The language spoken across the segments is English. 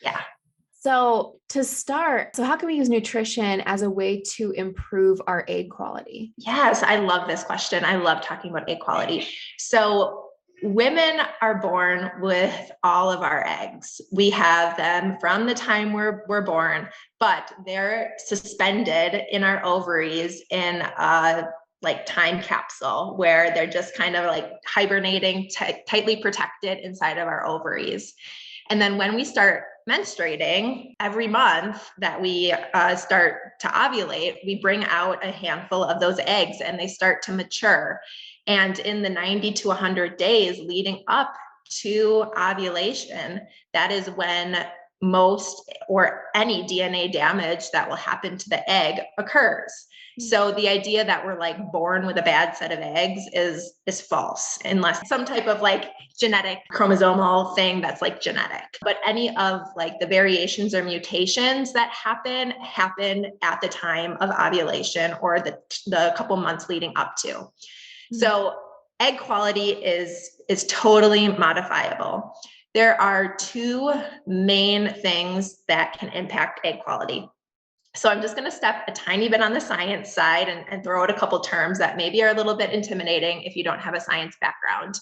Yeah. So to start, so how can we use nutrition as a way to improve our egg quality? Yes, I love this question. I love talking about egg quality. So women are born with all of our eggs. We have them from the time we're born, but they're suspended in our ovaries in a like time capsule where they're just kind of like hibernating, tightly protected inside of our ovaries. And then when we start menstruating, every month that we start to ovulate, we bring out a handful of those eggs and they start to mature. And in the 90 to 100 days leading up to ovulation, that is when most or any DNA damage that will happen to the egg occurs. So the idea that we're like born with a bad set of eggs is false, unless some type of like genetic chromosomal thing that's like genetic. But any of like the variations or mutations that happen at the time of ovulation or the couple months leading up to. So egg quality is totally modifiable. There are two main things that can impact egg quality. So I'm just going to step a tiny bit on the science side and throw out a couple terms that maybe are a little bit intimidating if you don't have a science background.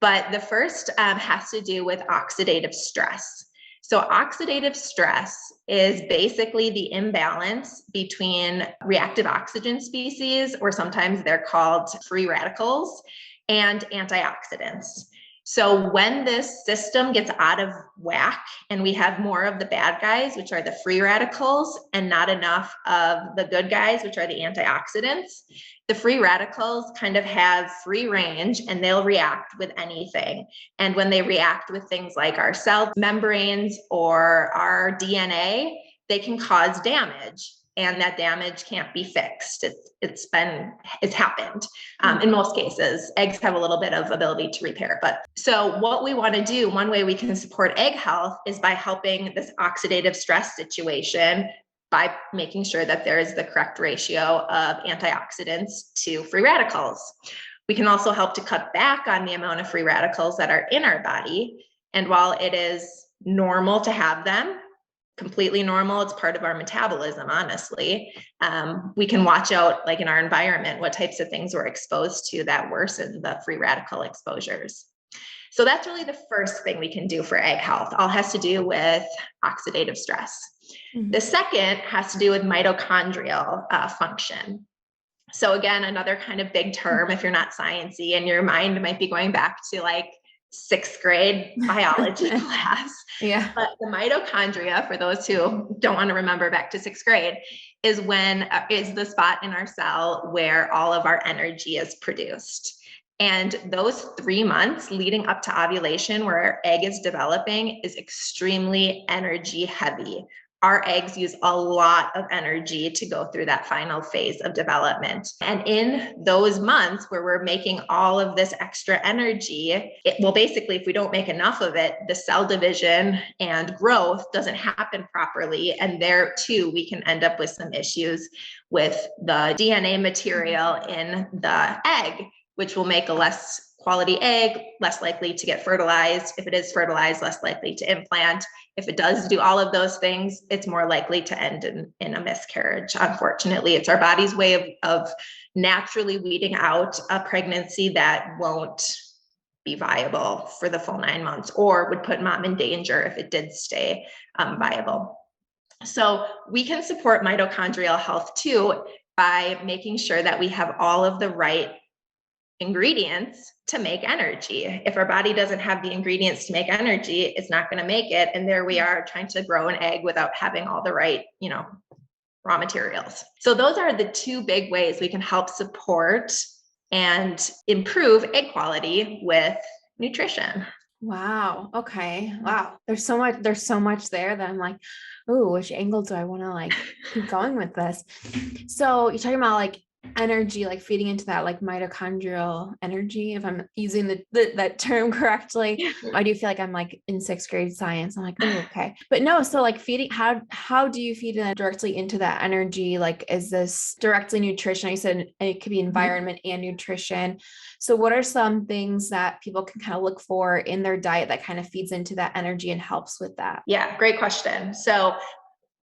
But the first has to do with oxidative stress. So oxidative stress is basically the imbalance between reactive oxygen species, or sometimes they're called free radicals, and antioxidants. So when this system gets out of whack and we have more of the bad guys, which are the free radicals, and not enough of the good guys, which are the antioxidants, the free radicals kind of have free range and they'll react with anything. And when they react with things like our cell membranes or our DNA, they can cause damage. And that damage can't be fixed. It's happened. In most cases, eggs have a little bit of ability to repair. But so what we want to do, one way we can support egg health is by helping this oxidative stress situation by making sure that there is the correct ratio of antioxidants to free radicals. We can also help to cut back on the amount of free radicals that are in our body. And while it is normal to have them, completely normal, it's part of our metabolism, honestly, we can watch out, like in our environment, what types of things we're exposed to that worsen the free radical exposures. So that's really the first thing we can do for egg health. All has to do with oxidative stress. The second has to do with mitochondrial function. So again, another kind of big term, if you're not sciencey, and your mind might be going back to like 6th grade biology class. Yeah. But the mitochondria, for those who don't want to remember back to 6th grade, is the spot in our cell where all of our energy is produced. And those 3 months leading up to ovulation, where our egg is developing, is extremely energy heavy. Our eggs use a lot of energy to go through that final phase of development. And in those months where we're making all of this extra energy, basically, if we don't make enough of it, the cell division and growth doesn't happen properly. And there too, we can end up with some issues with the DNA material in the egg, which will make a less quality egg, less likely to get fertilized. If it is fertilized, less likely to implant. If it does do all of those things, it's more likely to end in a miscarriage. Unfortunately, it's our body's way of naturally weeding out a pregnancy that won't be viable for the full 9 months, or would put mom in danger if it did stay viable. So we can support mitochondrial health too by making sure that we have all of the right ingredients to make energy. If our body doesn't have the ingredients to make energy, it's not going to make it. And there we are trying to grow an egg without having all the right, raw materials. So those are the two big ways we can help support and improve egg quality with nutrition. Wow. Okay. Wow. There's so much there that I'm like, oh, which angle do I want to like keep going with this? So you're talking about like energy, like feeding into that like mitochondrial energy, if I'm using that term correctly. I do feel like I'm like in sixth grade science. I'm like, oh, okay. But no, so like feeding, how do you feed that directly into that energy? Like, is this directly nutrition? I said it could be environment and nutrition. So what are some things that people can kind of look for in their diet that kind of feeds into that energy and helps with that? Yeah, great question. So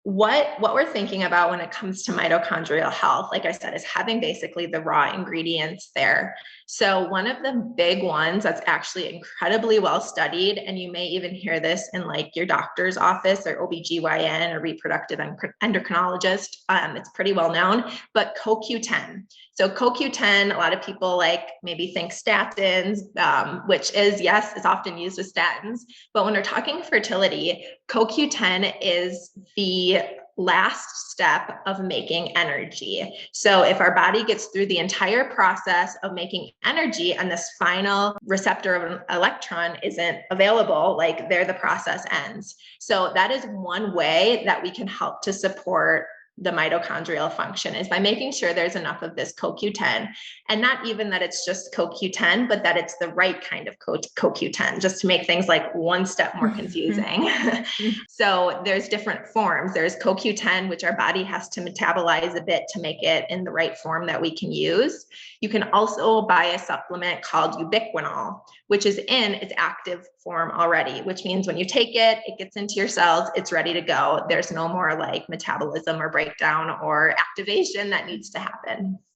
what we're thinking about when it comes to mitochondrial health, like I said, is having basically the raw ingredients there. So one of the big ones that's actually incredibly well studied, and you may even hear this in like your doctor's office or OBGYN or reproductive endocrinologist, it's pretty well known, but CoQ10. So CoQ10, a lot of people like maybe think statins, which is, yes, it's often used with statins, but when we're talking fertility, CoQ10 is the last step of making energy. So if our body gets through the entire process of making energy and this final receptor of an electron isn't available, like there the process ends. So that is one way that we can help to support the mitochondrial function, is by making sure there's enough of this CoQ10, and not even that it's just CoQ10, but that it's the right kind of CoQ10, just to make things like one step more confusing. So there's different forms. There's CoQ10, which our body has to metabolize a bit to make it in the right form that we can use. You can also buy a supplement called ubiquinol, which is in its active form already, which means when you take it, it gets into your cells, it's ready to go. There's no more like metabolism or breakdown or activation that needs to happen.